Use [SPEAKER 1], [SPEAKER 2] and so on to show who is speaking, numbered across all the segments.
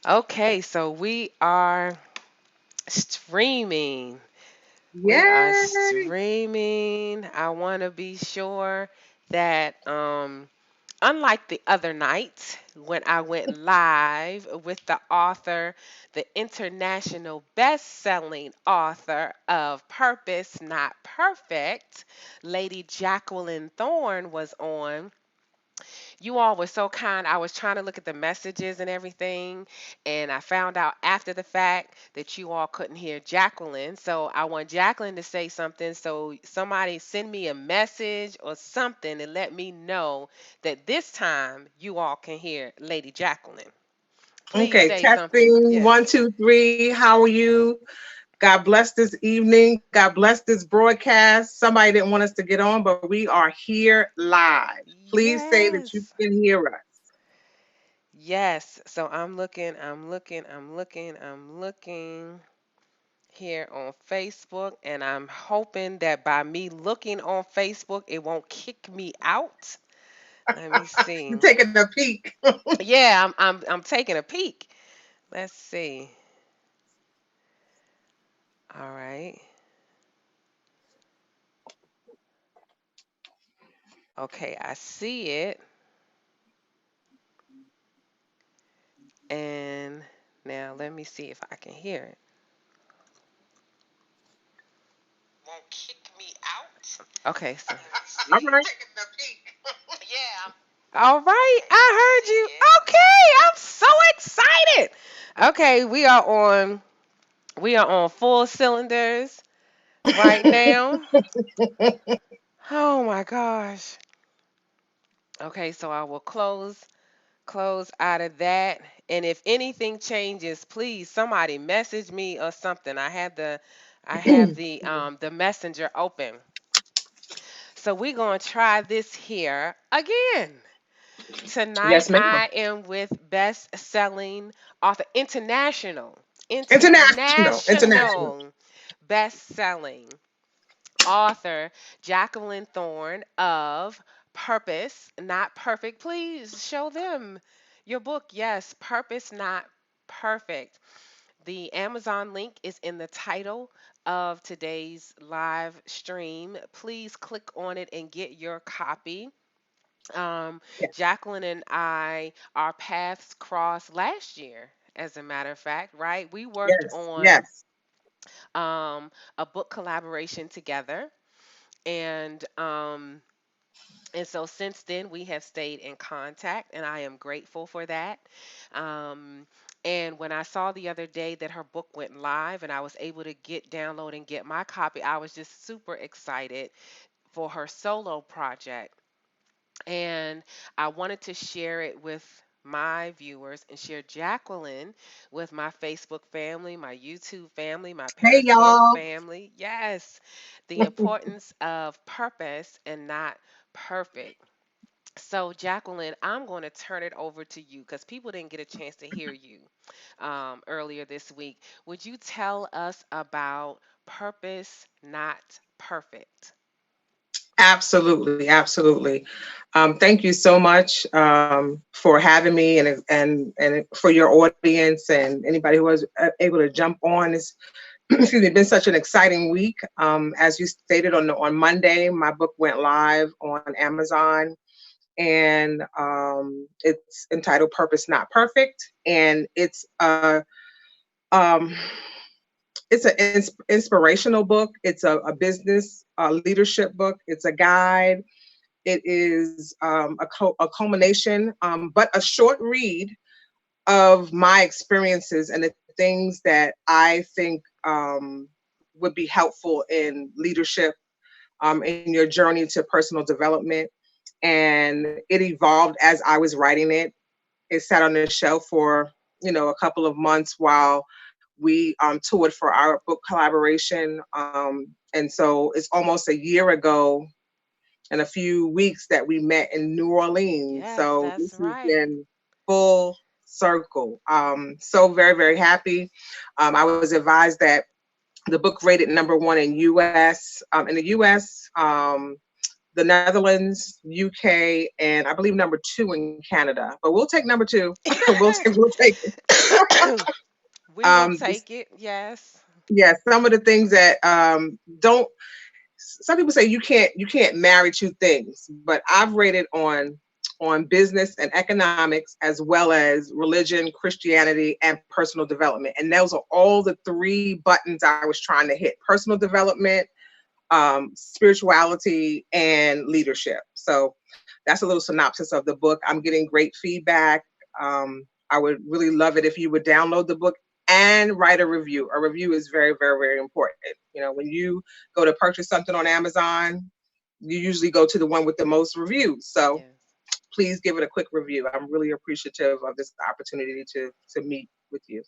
[SPEAKER 1] Okay, so we are streaming. We are
[SPEAKER 2] Yay!
[SPEAKER 1] streaming. I want to be sure that unlike the other night when I went live with the author, the international best-selling author of Purpose Not Perfect, Lady Jacqueline Thorne was on. You all were so kind. I was trying to look at the messages and everything, and I found out after the fact that you all couldn't hear Jacqueline. So I want Jacqueline to say something. So somebody send me a message or something and let me know that this time you all can hear Lady Jacqueline. Please
[SPEAKER 2] Okay,
[SPEAKER 1] say something.
[SPEAKER 2] testing one,
[SPEAKER 1] Yes.
[SPEAKER 2] two, three. How are you? God bless this evening. God bless this broadcast. Somebody didn't want us to get on, but we are here live. Please say that you
[SPEAKER 1] Yes.
[SPEAKER 2] can hear us.
[SPEAKER 1] Yes. So I'm looking here on Facebook, and I'm hoping that by me looking on Facebook, it won't kick me out. Let me
[SPEAKER 2] You're
[SPEAKER 1] see.
[SPEAKER 2] taking a peek.
[SPEAKER 1] Yeah, I'm taking a peek. Let's see. All right. Okay, I see it. And now let me see if I can hear it. Won't kick me out. Okay, so
[SPEAKER 2] All
[SPEAKER 1] see.
[SPEAKER 2] right.
[SPEAKER 1] Taking a peek. Yeah. All right, I heard you. Okay, I'm so excited. Okay, we are on full cylinders right now. Oh my gosh. Okay, so I will close out of that. And if anything changes, please somebody message me or something. I have the messenger open. So we're gonna try this here again. Tonight
[SPEAKER 2] Yes, ma'am.
[SPEAKER 1] I am with best-selling author, international,
[SPEAKER 2] International. International.
[SPEAKER 1] international best-selling author Jacqueline Thorne of Purpose Not Perfect. Please show them your book. Yes, Purpose Not Perfect. The Amazon link is in the title of today's live stream. Please click on it and get your copy. Um,
[SPEAKER 2] Yes,
[SPEAKER 1] Jacqueline and I, our paths crossed last year, as a matter of fact, right? We worked
[SPEAKER 2] yes,
[SPEAKER 1] on
[SPEAKER 2] yes.
[SPEAKER 1] a book collaboration together. And so since then we have stayed in contact, and I am grateful for that. um, and when I saw the other day that her book went live and I was able to download and get my copy, I was just super excited for her solo project. And I wanted to share it with my viewers and share Jacqueline with my Facebook family, my YouTube family, my
[SPEAKER 2] Hey,
[SPEAKER 1] Periscope
[SPEAKER 2] y'all.
[SPEAKER 1] family. Yes, the importance of purpose and not perfect. So, Jacqueline, I'm going to turn it over to you because people didn't get a chance to hear you earlier this week. Would you tell us about Purpose Not Perfect?
[SPEAKER 2] Absolutely, absolutely. Thank you so much for having me and for your audience and anybody who was able to jump on. It's excuse me, been such an exciting week. As you stated on Monday, my book went live on Amazon, and it's entitled "Purpose Not Perfect," and um, it's an inspirational book. It's a business leadership book. It's a guide. It is a culmination, but a short read of my experiences and the things that I think would be helpful in leadership, in your journey to personal development. And it evolved as I was writing it. It sat on the shelf for a couple of months while we toured for our book collaboration. And so it's almost a year ago in a few weeks that we met in New Orleans.
[SPEAKER 1] Yes,
[SPEAKER 2] So
[SPEAKER 1] that's
[SPEAKER 2] this has
[SPEAKER 1] right.
[SPEAKER 2] been full circle. So very, very happy. I was advised that the book rated number one in U.S. In the U.S. the Netherlands, UK, and I believe number two in Canada. But we'll take number two. We'll take it.
[SPEAKER 1] We will
[SPEAKER 2] This,
[SPEAKER 1] take it. Yes.
[SPEAKER 2] yeah, some of the things that don't. Some people say you can't marry two things, but I've rated on business and economics as well as religion, Christianity, and personal development. And those are all the three buttons I was trying to hit: personal development, spirituality, and leadership. So that's a little synopsis of the book. I'm getting great feedback. I would really love it if you would download the book and write a review. A review is very, very, very important. You know, when you go to purchase something on Amazon, you usually go to the one with the most reviews. So
[SPEAKER 1] Yes.
[SPEAKER 2] please give it a quick review. I'm really appreciative of this opportunity to meet with you.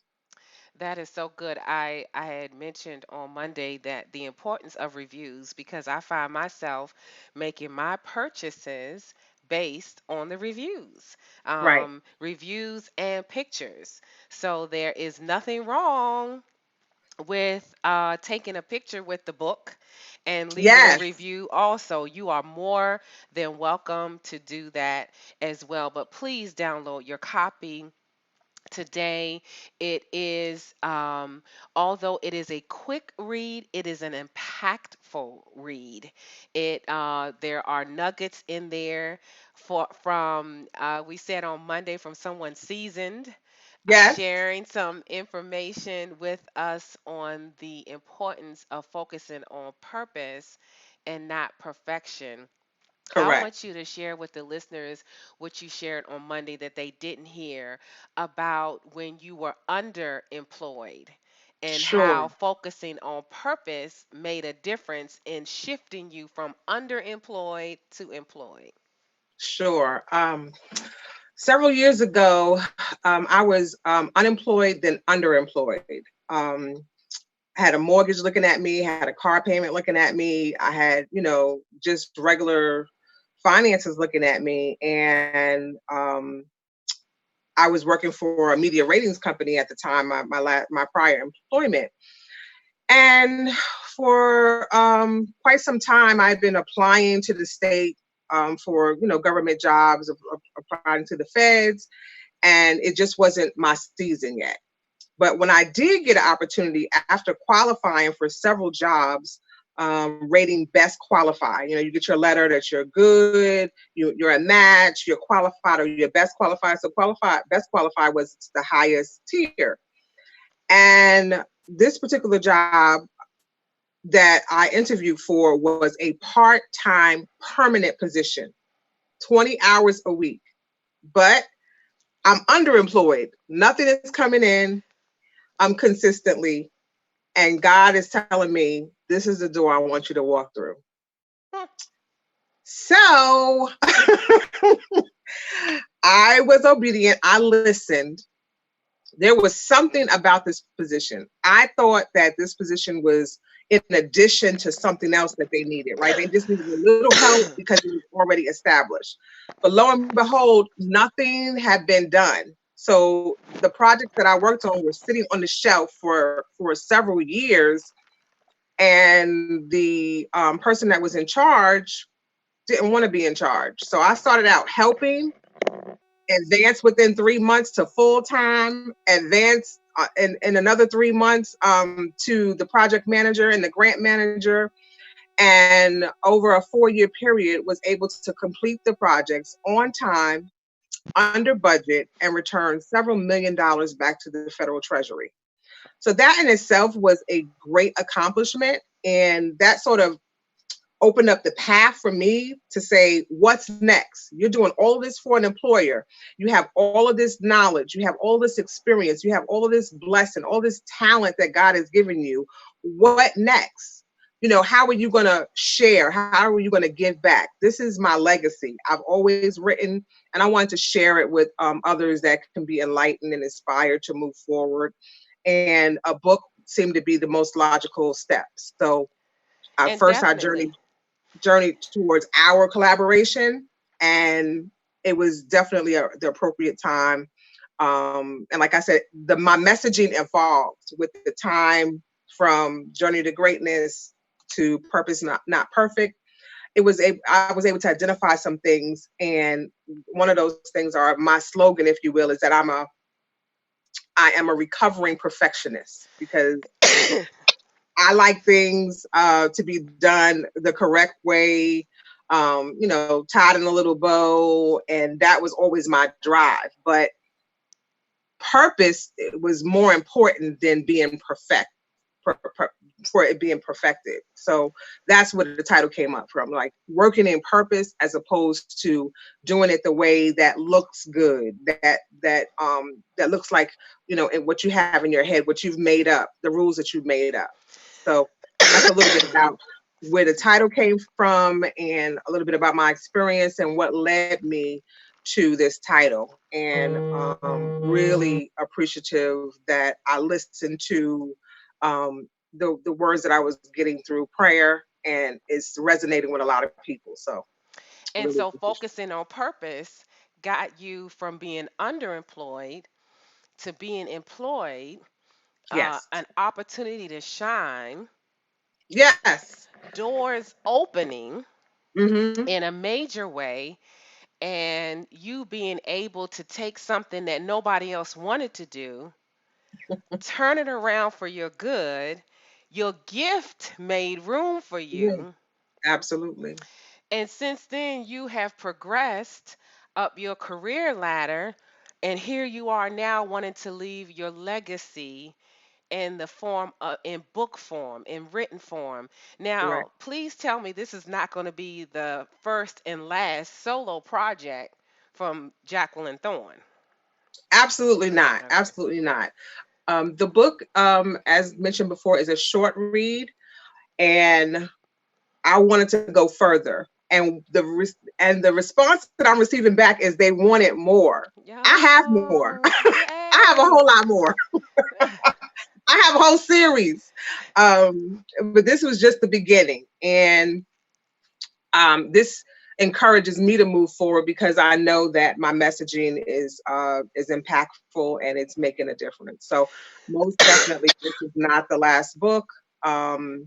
[SPEAKER 1] That is so good. I had mentioned on Monday that the importance of reviews because I find myself making my purchases based on the reviews,
[SPEAKER 2] Right.
[SPEAKER 1] reviews and pictures. So there is nothing wrong with taking a picture with the book and leaving a
[SPEAKER 2] Yes.
[SPEAKER 1] review. Also, you are more than welcome to do that as well. But please download your copy today. It is, although it is a quick read, it is an impactful read. There are nuggets in there from we said on Monday from someone seasoned.
[SPEAKER 2] Yes.
[SPEAKER 1] Sharing some information with us on the importance of focusing on purpose and not perfection. I
[SPEAKER 2] Correct.
[SPEAKER 1] want you to share with the listeners what you shared on Monday that they didn't hear about when you were underemployed and how
[SPEAKER 2] Sure.
[SPEAKER 1] focusing on purpose made a difference in shifting you from underemployed to employed.
[SPEAKER 2] Sure. Several years ago, I was unemployed, then underemployed. Had a mortgage looking at me, had a car payment looking at me. I had, just regular finances looking at me. And I was working for a media ratings company at the time, my prior employment. And for quite some time, I've been applying to the state for, government jobs, applying to the feds, and it just wasn't my season yet. But when I did get an opportunity after qualifying for several jobs, rating best qualified, you get your letter that you're good, you're a match, you're qualified, or you're best qualified. So qualified, best qualified was the highest tier. And this particular job that I interviewed for was a part time permanent position, 20 hours a week. But I'm underemployed. Nothing is coming in. I'm consistently, and God is telling me, this is the door I want you to walk through.
[SPEAKER 1] Hmm.
[SPEAKER 2] So I was obedient. I listened. There was something about this position. I thought that this position was in addition to something else that they needed, right? They just needed a little help because it was already established. But lo and behold, nothing had been done. So the projects that I worked on were sitting on the shelf for several years, and the person that was in charge didn't want to be in charge. So I started out helping, advance within 3 months to full time, advance in another 3 months to the project manager and the grant manager. And over a 4 year period, was able to complete the projects on time, under budget, and return several $1 million back to the federal treasury. So that in itself was a great accomplishment. And that sort of opened up the path for me to say, what's next? You're doing all of this for an employer. You have all of this knowledge. You have all this experience. You have all of this blessing, all this talent that God has given you. What next? How are you going to share? How are you going to give back? This is my legacy. I've always written, and I wanted to share it with others that can be enlightened and inspired to move forward. And a book seemed to be the most logical step. So
[SPEAKER 1] And
[SPEAKER 2] first I
[SPEAKER 1] definitely.
[SPEAKER 2] journeyed towards our collaboration, and it was definitely the appropriate time. And like I said, my messaging evolved with the time, from journey to greatness to purpose not perfect. I was able to identify some things, and one of those things are my slogan, if you will, is that I am a recovering perfectionist because I like things to be done the correct way, tied in a little bow, and that was always my drive. But purpose was more important than being per, per, for it being perfected. So that's where the title came up from, like working in purpose as opposed to doing it the way that looks good, that looks like, in what you have in your head, what you've made up, the rules that you've made up. So that's a little bit about where the title came from and a little bit about my experience and what led me to this title. And really appreciative that I listened to the words that I was getting through prayer, and it's resonating with a lot of people. So
[SPEAKER 1] And
[SPEAKER 2] really
[SPEAKER 1] so
[SPEAKER 2] appreciate
[SPEAKER 1] focusing on purpose got you from being underemployed to being employed,
[SPEAKER 2] it. Yes.
[SPEAKER 1] an opportunity to shine,
[SPEAKER 2] Yes.
[SPEAKER 1] doors opening
[SPEAKER 2] Mm-hmm.
[SPEAKER 1] in a major way, and you being able to take something that nobody else wanted to do, turn it around for your good. Your gift made room for
[SPEAKER 2] Yeah,
[SPEAKER 1] you.
[SPEAKER 2] absolutely.
[SPEAKER 1] And since then, you have progressed up your career ladder. And here you are now wanting to leave your legacy in the form of, in book form, in written form.
[SPEAKER 2] Right.
[SPEAKER 1] Now, please tell me this is not going to be the first and last solo project from Jacqueline Thorne.
[SPEAKER 2] Absolutely not.
[SPEAKER 1] Okay.
[SPEAKER 2] Absolutely not. The book, as mentioned before, is a short read, and I wanted to go further. And the response that I'm receiving back is they wanted more. I have more.
[SPEAKER 1] Yo,
[SPEAKER 2] I have a
[SPEAKER 1] yay.
[SPEAKER 2] whole lot more. I have a whole series. But this was just the beginning. And this encourages me to move forward because I know that my messaging is impactful and it's making a difference. So most definitely, this is not the last book. I'm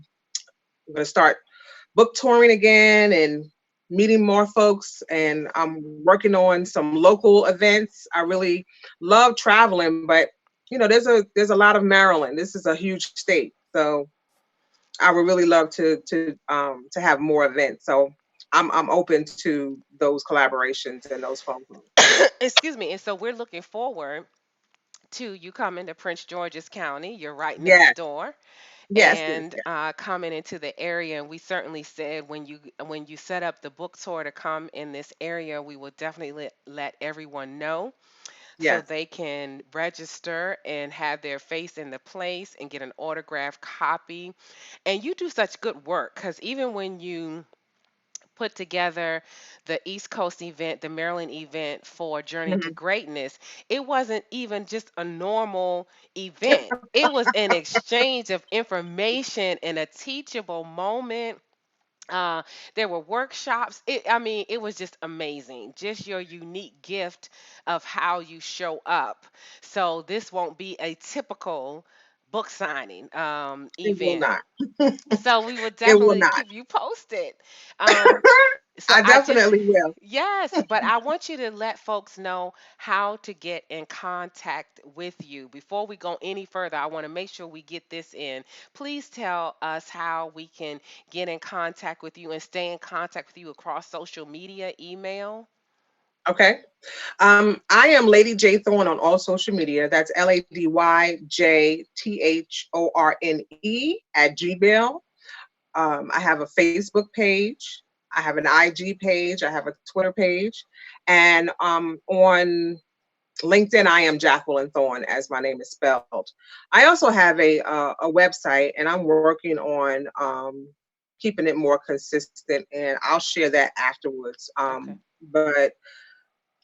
[SPEAKER 2] going to start book touring again and meeting more folks, and I'm working on some local events. I really love traveling, but there's a lot of Maryland. This is a huge state, so I would really love to have more events. So I'm open to those collaborations and those phone calls.
[SPEAKER 1] Excuse me. And so we're looking forward to you coming to Prince George's County. You're right next
[SPEAKER 2] Yes,
[SPEAKER 1] door.
[SPEAKER 2] yes, yes,
[SPEAKER 1] And
[SPEAKER 2] yes,
[SPEAKER 1] coming into the area. And we certainly said when you set up the book tour to come in this area, we will definitely let everyone know so
[SPEAKER 2] yes.
[SPEAKER 1] they can register and have their face in the place and get an autographed copy. And you do such good work because even when you put together the East Coast event, the Maryland event for Journey to
[SPEAKER 2] Mhm.
[SPEAKER 1] Greatness, it wasn't even just a normal event. It was an exchange of information and a teachable moment. Uh, there were workshops. I mean, it was just amazing. Just your unique gift of how you show up. So this won't be a typical book signing
[SPEAKER 2] It will
[SPEAKER 1] event.
[SPEAKER 2] not.
[SPEAKER 1] So we would
[SPEAKER 2] It will
[SPEAKER 1] definitely
[SPEAKER 2] not.
[SPEAKER 1] keep you posted. Um, so
[SPEAKER 2] I
[SPEAKER 1] I just,
[SPEAKER 2] definitely will.
[SPEAKER 1] yes, but I want you to let folks know how to get in contact with you. Before we go any further, I want to make sure we get this in. Please tell us how we can get in contact with you and stay in contact with you across social media, email.
[SPEAKER 2] Okay. I am Lady J Thorne on all social media. That's LadyJThorne at Gmail. I have a Facebook page. I have an IG page. I have a Twitter page. And on LinkedIn, I am Jacqueline Thorne, as my name is spelled. I also have a website, and I'm working on keeping it more consistent, and I'll share that afterwards.
[SPEAKER 1] Okay.
[SPEAKER 2] But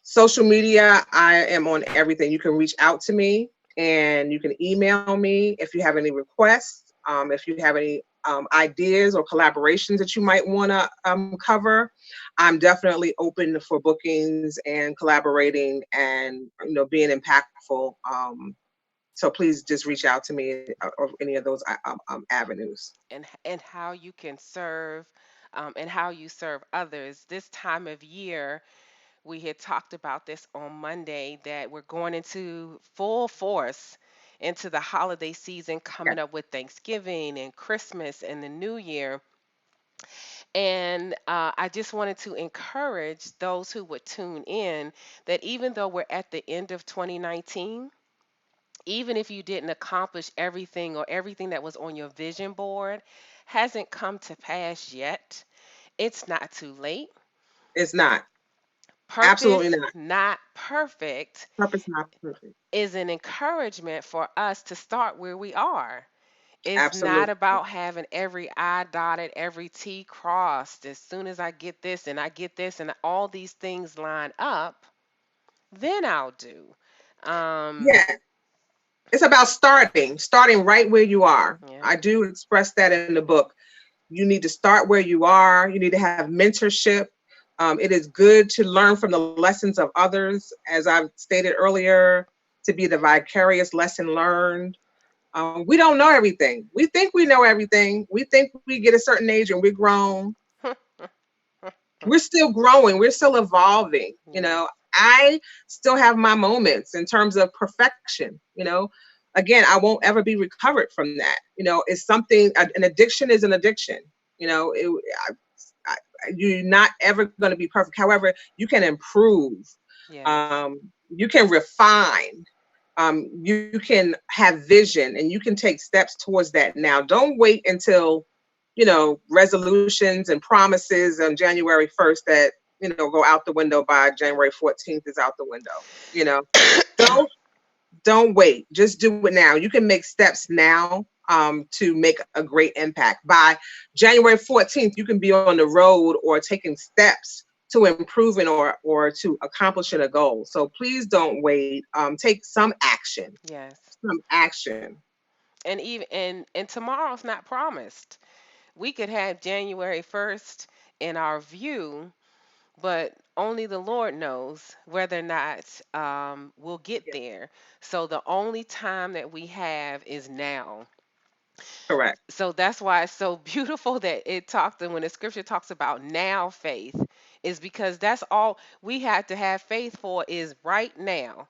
[SPEAKER 2] social media, I am on everything. You can reach out to me, and you can email me if you have any requests, if you have any ideas or collaborations that you might want to cover. I'm definitely open for bookings and collaborating and being impactful. So please just reach out to me or any of those avenues.
[SPEAKER 1] And how you can serve and how you serve others. This time of year, we had talked about this on Monday that we're going into full force into the holiday season,
[SPEAKER 2] Yeah.
[SPEAKER 1] coming up with Thanksgiving and Christmas and the New Year. And I just wanted to encourage those who would tune in that even though we're at the end of 2019, even if you didn't accomplish everything or everything that was on your vision board hasn't come to pass yet, it's not too late.
[SPEAKER 2] It's not. Absolutely
[SPEAKER 1] Purpose
[SPEAKER 2] not.
[SPEAKER 1] not perfect
[SPEAKER 2] Purpose not perfect.
[SPEAKER 1] is an encouragement for us to start where we are. It's not
[SPEAKER 2] Absolutely.
[SPEAKER 1] about having every I dotted, every T crossed. As soon as I get this and I get this and all these things line up, then I'll do. Um,
[SPEAKER 2] Yeah. It's about starting right where you are.
[SPEAKER 1] yeah.
[SPEAKER 2] I do express that in the book. You need to start where you are. You need to have mentorship. It is good to learn from the lessons of others, as I've stated earlier, to be the vicarious lesson learned. We don't know everything. We think we know everything. We think we get a certain age and we're grown. We're still growing. We're still evolving.
[SPEAKER 1] Yeah.
[SPEAKER 2] I still have my moments in terms of perfection. Again, I won't ever be recovered from that. It's something, an addiction is an addiction. You know, it, I, you're not ever going to be perfect. However, you can improve.
[SPEAKER 1] Yes.
[SPEAKER 2] You can refine. You can have vision, and you can take steps towards that now. Don't wait until resolutions and promises on January 1st that go out the window by January 14th is out the window. You know, don't don't wait. Just do it now. You can make steps now to make a great impact. By January 14th, you can be on the road or taking steps to improving or to accomplishing a goal. So please don't wait. Take some action.
[SPEAKER 1] Yes.
[SPEAKER 2] Some action.
[SPEAKER 1] And tomorrow's not promised. We could have January 1st in our view, but only the Lord knows whether or not we'll get
[SPEAKER 2] Yeah,
[SPEAKER 1] there. So the only time that we have is now.
[SPEAKER 2] correct.
[SPEAKER 1] So that's why it's so beautiful that it talks, and when the scripture talks about now faith, is because that's all we have to have faith for is right now,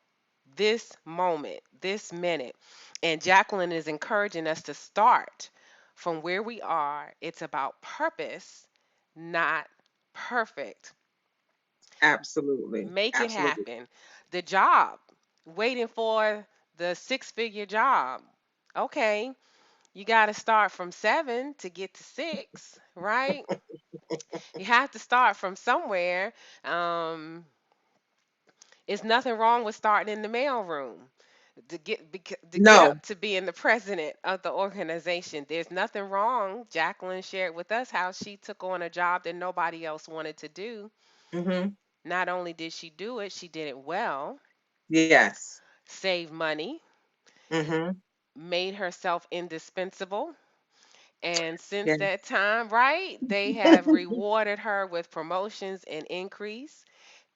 [SPEAKER 1] this moment, this minute. And Jacqueline is encouraging us to start from where we are. It's about purpose, not perfect.
[SPEAKER 2] Absolutely.
[SPEAKER 1] Make it
[SPEAKER 2] Absolutely.
[SPEAKER 1] happen. The job, waiting for the six-figure job. Okay, you got to start from 7 to get to 6, right? You have to start from somewhere. Um, it's nothing wrong with starting in the mailroom to get
[SPEAKER 2] No.
[SPEAKER 1] up to being the president of the organization. There's nothing wrong. Jacqueline shared with us how she took on a job that nobody else wanted to do.
[SPEAKER 2] Mm-hmm.
[SPEAKER 1] Not only did she do it, she did it well,
[SPEAKER 2] Yes.
[SPEAKER 1] saved money,
[SPEAKER 2] Mm-hmm.
[SPEAKER 1] made herself indispensable. And since
[SPEAKER 2] Yeah.
[SPEAKER 1] that time, right, they have rewarded her with promotions and increase.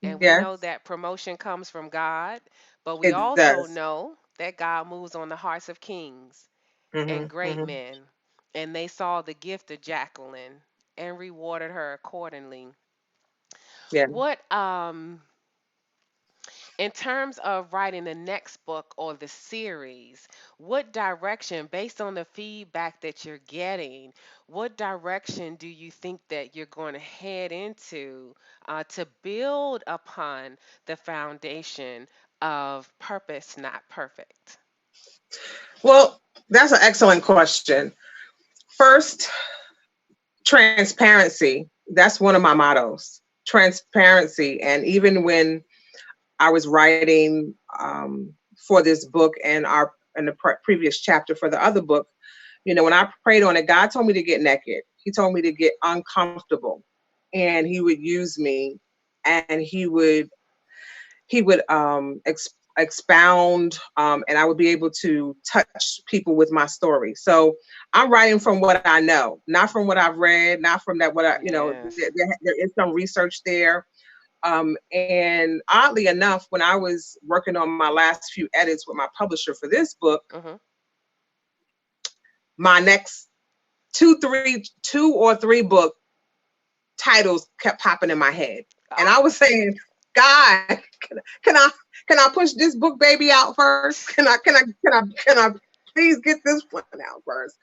[SPEAKER 1] And we know
[SPEAKER 2] Yes.
[SPEAKER 1] that promotion comes from God, but we
[SPEAKER 2] It
[SPEAKER 1] also
[SPEAKER 2] does.
[SPEAKER 1] know that God moves on the hearts of kings and
[SPEAKER 2] Mm-hmm.
[SPEAKER 1] great
[SPEAKER 2] Mm-hmm.
[SPEAKER 1] men. And they saw the gift of Jacqueline and rewarded her accordingly.
[SPEAKER 2] Yeah.
[SPEAKER 1] What in terms of writing the next book or the series, what direction, based on the feedback that you're getting, what direction do you think that you're going to head into to build upon the foundation of purpose, not perfect?
[SPEAKER 2] Well, that's an excellent question. First, transparency. That's one of my mottos. Transparency. And even when I was writing for this book and our in the previous chapter for the other book, when I prayed on it, God told me to get naked. He told me to get uncomfortable, and He would use me, and He would expound, and I would be able to touch people with my story. So I'm writing from what I know, not from what I've read, not from that what
[SPEAKER 1] Yes.
[SPEAKER 2] there is some research there. And oddly enough, when I was working on my last few edits with my publisher for this book,
[SPEAKER 1] Hmm.
[SPEAKER 2] my next two or three book titles kept popping in my head. And I
[SPEAKER 1] Oh.
[SPEAKER 2] was saying, God, can I can I push this book baby out first? Can I please get this one out first?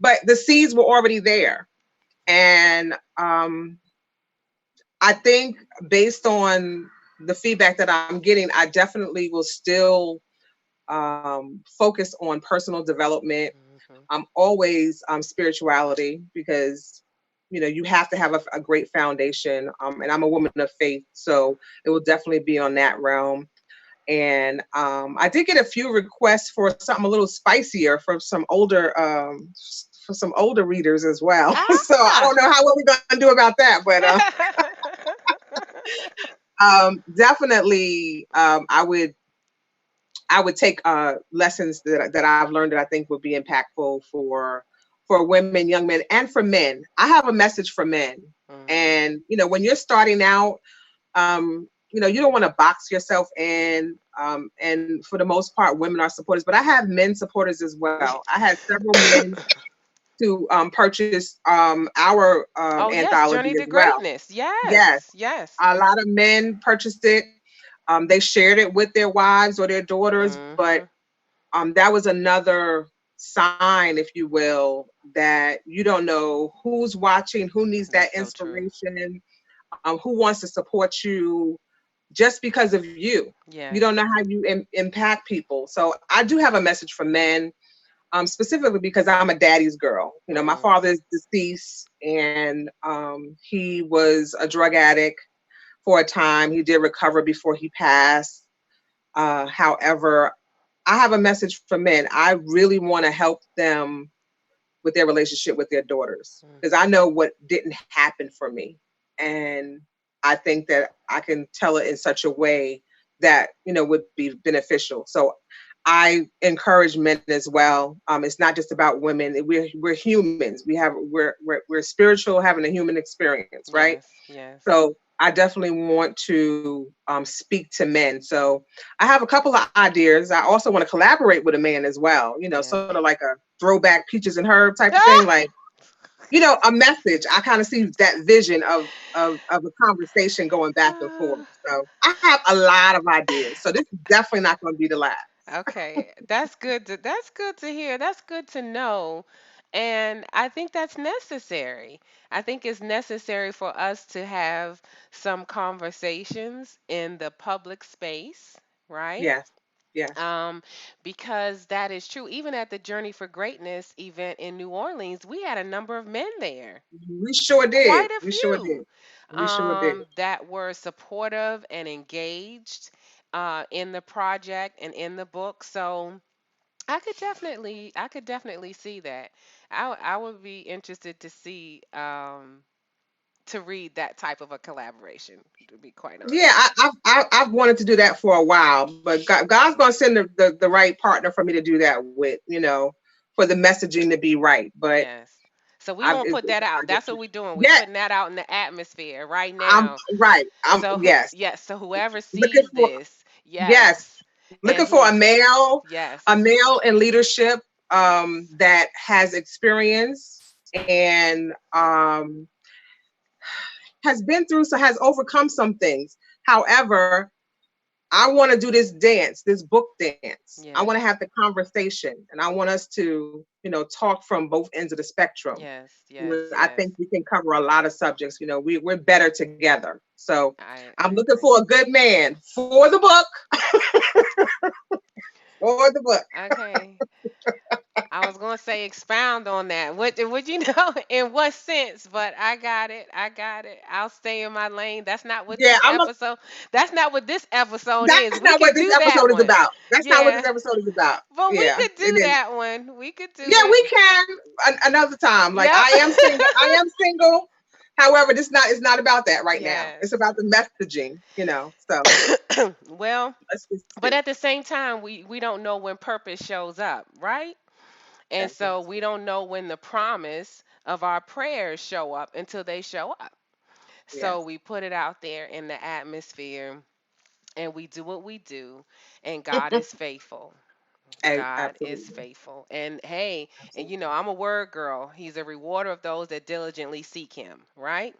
[SPEAKER 2] But the seeds were already there. And I think based on the feedback that I'm getting, I definitely will still focus on personal development.
[SPEAKER 1] Mhm.
[SPEAKER 2] Always spirituality, because you have to have a great foundation. And I'm a woman of faith, so it will definitely be on that realm. And I did get a few requests for something a little spicier for some older readers as well. So I
[SPEAKER 1] Ah.
[SPEAKER 2] don't know how what we're gonna do about that, but definitely I would take lessons that I've learned that I think would be impactful for women, young men, and for men. I have a message for men.
[SPEAKER 1] Mhm.
[SPEAKER 2] And when you're starting out, you don't want to box yourself in. And for the most part, women are supporters, but I have men supporters as well. I had several men to purchase our
[SPEAKER 1] Oh yes,
[SPEAKER 2] anthology
[SPEAKER 1] Journey
[SPEAKER 2] as
[SPEAKER 1] to
[SPEAKER 2] well.
[SPEAKER 1] Greatness.
[SPEAKER 2] Yes,
[SPEAKER 1] Yes, yes.
[SPEAKER 2] a lot of men purchased it. They shared it with their wives or their daughters, but
[SPEAKER 1] Mhm.
[SPEAKER 2] that was another sign, if you will, that you don't know who's watching, who needs that
[SPEAKER 1] That's so true.
[SPEAKER 2] inspiration, who wants to support you just because of you. You don't know
[SPEAKER 1] Yes.
[SPEAKER 2] how you impact people. So I do have a message for men, specifically because I'm a daddy's girl. My
[SPEAKER 1] Mm.
[SPEAKER 2] father is deceased, and he was a drug addict for a time. He did recover before he passed. However, I have a message for men. I really want to help them with their relationship with their daughters,
[SPEAKER 1] Mm.
[SPEAKER 2] because I know what didn't happen for me. And I think that I can tell it in such a way that, would be beneficial. So I encourage men as well. It's not just about women. We're humans. We're spiritual, having a human experience, right?
[SPEAKER 1] Yes, yes.
[SPEAKER 2] So I definitely want to speak to men. So I have a couple of ideas. I also want to collaborate with a man as well.
[SPEAKER 1] Yes.
[SPEAKER 2] Sort of like a throwback Peaches and Herb type of thing.
[SPEAKER 1] Ah!
[SPEAKER 2] Like, a message. I kind of see that vision of a conversation going back and forth. So I have a lot of ideas. So this is definitely not going to be the last.
[SPEAKER 1] Okay, that's good to hear. That's good to know. And I think that's necessary. I think it's necessary for us to have some conversations in the public space, right?
[SPEAKER 2] Yes. Yes.
[SPEAKER 1] Um, because that is true. Even at the Journey for Greatness event in New Orleans, we had a number of men there,
[SPEAKER 2] We sure did.
[SPEAKER 1] quite a
[SPEAKER 2] We sure
[SPEAKER 1] few,
[SPEAKER 2] did. We sure did.
[SPEAKER 1] that were supportive and engaged in the project and in the book. So I could definitely see that. I would be interested to see to read that type of a collaboration. To be quite
[SPEAKER 2] Yeah,
[SPEAKER 1] honest.
[SPEAKER 2] I've wanted to do that for a while, but God's going to send the right partner for me to do that with, for the messaging to be right. But
[SPEAKER 1] Yes. So we
[SPEAKER 2] I,
[SPEAKER 1] gonna
[SPEAKER 2] it,
[SPEAKER 1] put that
[SPEAKER 2] I
[SPEAKER 1] out.
[SPEAKER 2] just,
[SPEAKER 1] That's what we're doing. We
[SPEAKER 2] yeah,
[SPEAKER 1] putting that out in the atmosphere right
[SPEAKER 2] I'm
[SPEAKER 1] now.
[SPEAKER 2] right.
[SPEAKER 1] So
[SPEAKER 2] Yes,
[SPEAKER 1] yes. So whoever
[SPEAKER 2] looking
[SPEAKER 1] sees
[SPEAKER 2] for,
[SPEAKER 1] this,
[SPEAKER 2] yes,
[SPEAKER 1] yes,
[SPEAKER 2] looking
[SPEAKER 1] and
[SPEAKER 2] for
[SPEAKER 1] who,
[SPEAKER 2] a
[SPEAKER 1] yes,
[SPEAKER 2] male in leadership,
[SPEAKER 1] yes,
[SPEAKER 2] that has experience and has been through, so has overcome some things. However, I want to do this dance, this book dance. I want to
[SPEAKER 1] yes,
[SPEAKER 2] have the conversation, and I want us to, talk from both ends of the spectrum.
[SPEAKER 1] yes, yes,
[SPEAKER 2] I
[SPEAKER 1] yes.
[SPEAKER 2] think we can cover a lot of subjects. We're better together. So I'm
[SPEAKER 1] I
[SPEAKER 2] looking
[SPEAKER 1] agree.
[SPEAKER 2] for a good man for the book, for the book.
[SPEAKER 1] Okay. I was gonna say expound on that. What would you know in what sense? But I got it. I got it. I'll stay in my lane. That's not what
[SPEAKER 2] Yeah,
[SPEAKER 1] this episode. That's not what this episode
[SPEAKER 2] that's
[SPEAKER 1] is. We
[SPEAKER 2] not what
[SPEAKER 1] could
[SPEAKER 2] this
[SPEAKER 1] do that
[SPEAKER 2] episode is
[SPEAKER 1] one.
[SPEAKER 2] about. That's not what this
[SPEAKER 1] Yeah.
[SPEAKER 2] episode is about.
[SPEAKER 1] But we
[SPEAKER 2] Yeah,
[SPEAKER 1] could
[SPEAKER 2] it
[SPEAKER 1] do
[SPEAKER 2] is.
[SPEAKER 1] that one. We could do
[SPEAKER 2] Yeah,
[SPEAKER 1] it.
[SPEAKER 2] we can another time. Like
[SPEAKER 1] Yep.
[SPEAKER 2] I am single. I am single. However, this not it's not about that right now. It's
[SPEAKER 1] Yes.
[SPEAKER 2] about the messaging. So
[SPEAKER 1] Well,
[SPEAKER 2] let's just
[SPEAKER 1] but
[SPEAKER 2] see.
[SPEAKER 1] at the same time, we don't know when purpose shows up, right? And
[SPEAKER 2] That is
[SPEAKER 1] so we don't know when the promise of our prayers show up until they show up. So
[SPEAKER 2] yes,
[SPEAKER 1] we put it out there in the atmosphere and we do what we do, and God is faithful. God is
[SPEAKER 2] absolutely,
[SPEAKER 1] faithful. And hey, and
[SPEAKER 2] absolutely.
[SPEAKER 1] I'm a word girl. He's a rewarder of those that diligently seek him, right?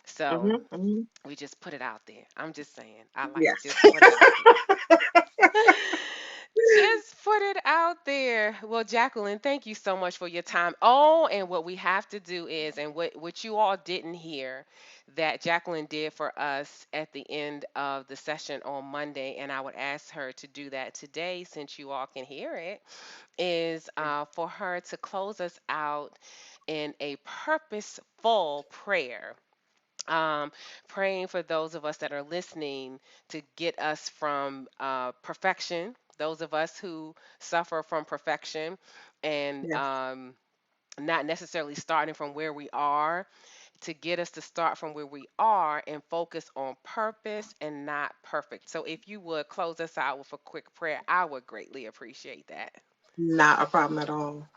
[SPEAKER 1] So
[SPEAKER 2] Hmm. Hmm.
[SPEAKER 1] we just put it out there. I'm just saying. I like to
[SPEAKER 2] Yes.
[SPEAKER 1] just put it out there. Just put it out there. Well, Jacqueline, thank you so much for your time. Oh, and what we have to do is, and what you all didn't hear, that Jacqueline did for us at the end of the session on Monday, and I would ask her to do that today since you all can hear it, is for her to close us out in a purposeful prayer, um, praying for those of us that are listening to get us from perfection, those of us who suffer from perfection, and
[SPEAKER 2] Yes.
[SPEAKER 1] not necessarily starting from where we are, to get us to start from where we are and focus on purpose and not perfect. So if you would close us out with a quick prayer, I would greatly appreciate that.
[SPEAKER 2] Not a problem at all.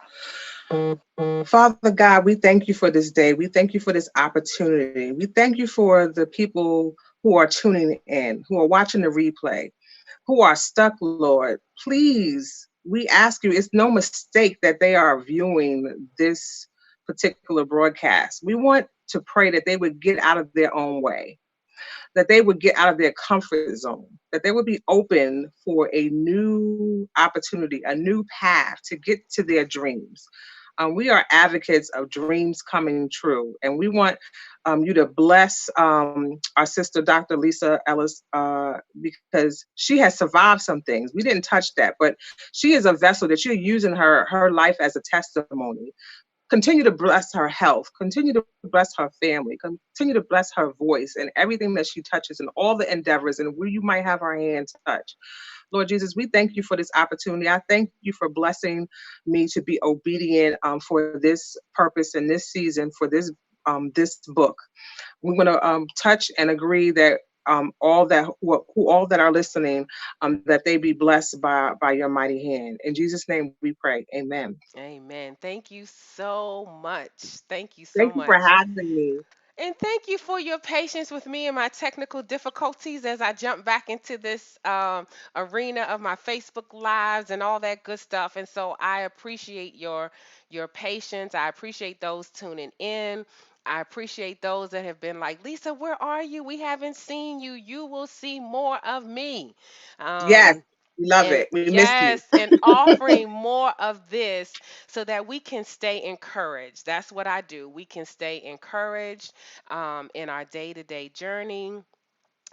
[SPEAKER 2] Father God, we thank you for this day. We thank you for this opportunity. We thank you for the people who are tuning in, who are watching the replay, who are stuck, Lord. Please, we ask you, it's no mistake that they are viewing this particular broadcast. We want to pray that they would get out of their own way, that they would get out of their comfort zone, that they would be open for a new opportunity, a new path to get to their dreams. We are advocates of dreams coming true, and we want you to bless our sister, Dr. Lisa Ellis, because she has survived some things. We didn't touch that, but she is a vessel that you're using her life as a testimony. Continue to bless her health, continue to bless her family, continue to bless her voice and everything that she touches and all the endeavors and where you might have her hand touch. Lord Jesus, we thank you for this opportunity. I thank you for blessing me to be obedient for this purpose in this season for this book. We want to touch and agree that all that who all that are listening, that they be blessed by your mighty hand. In Jesus' name we pray. Amen.
[SPEAKER 1] Amen. Thank you so much. Thank you so
[SPEAKER 2] Thank you for
[SPEAKER 1] much.
[SPEAKER 2] having me.
[SPEAKER 1] And thank you for your patience with me and my technical difficulties as I jump back into this arena of my Facebook lives and all that good stuff. And so I appreciate your patience. I appreciate those tuning in. I appreciate those that have been like, Lisa, where are you? We haven't seen you. You will see more of me.
[SPEAKER 2] Yes,
[SPEAKER 1] Um,
[SPEAKER 2] we love
[SPEAKER 1] and
[SPEAKER 2] it. We miss you.
[SPEAKER 1] yes, and offering more of this so that we can stay encouraged. That's what I do. We can stay encouraged in our day to day journey,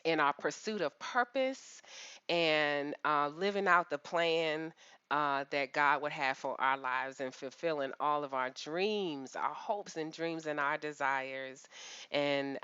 [SPEAKER 1] in our pursuit of purpose, and living out the plan that God would have for our lives and fulfilling all of our dreams, our hopes and dreams and our desires. And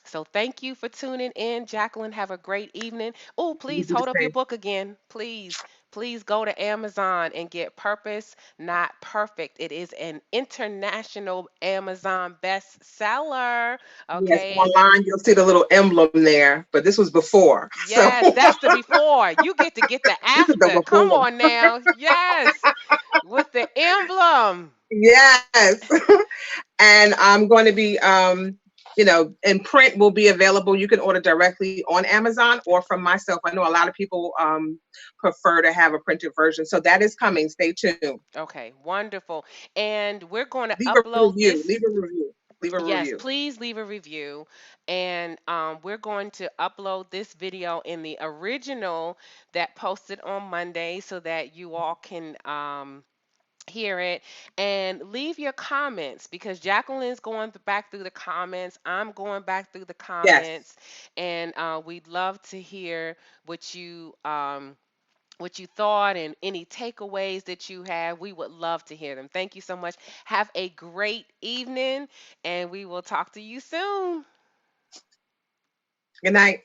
[SPEAKER 1] so thank you for tuning in. Jacqueline, have a great evening. Oh,
[SPEAKER 2] You
[SPEAKER 1] please
[SPEAKER 2] do the
[SPEAKER 1] hold up your
[SPEAKER 2] same.
[SPEAKER 1] book again. Please. Please go to Amazon and get Purpose Not Perfect. It is an international Amazon bestseller.
[SPEAKER 2] Yes,
[SPEAKER 1] Okay.
[SPEAKER 2] online you'll see the little emblem there, but this was before. So
[SPEAKER 1] Yes, that's the before. You get the
[SPEAKER 2] this is the
[SPEAKER 1] after. Come
[SPEAKER 2] before.
[SPEAKER 1] on now. Yes, with the emblem.
[SPEAKER 2] Yes. And I'm going to be in print will be available. You can order directly on Amazon or from myself. I know a lot of people prefer to have a printed version. So that is coming. Stay tuned.
[SPEAKER 1] Okay, wonderful. And we're going to
[SPEAKER 2] Leave a
[SPEAKER 1] upload
[SPEAKER 2] review.
[SPEAKER 1] this.
[SPEAKER 2] Leave a review. Leave a
[SPEAKER 1] Yes,
[SPEAKER 2] review.
[SPEAKER 1] please leave a review. And we're going to upload this video in the original that posted on Monday so that you all can hear it and leave your comments because Jacqueline's going back through the comments. I'm going back through the
[SPEAKER 2] Yes.
[SPEAKER 1] comments, and we'd love to hear what you thought and any takeaways that you have. We would love to hear them. Thank you so much. Have a great evening, and we will talk to you soon.
[SPEAKER 2] Good night.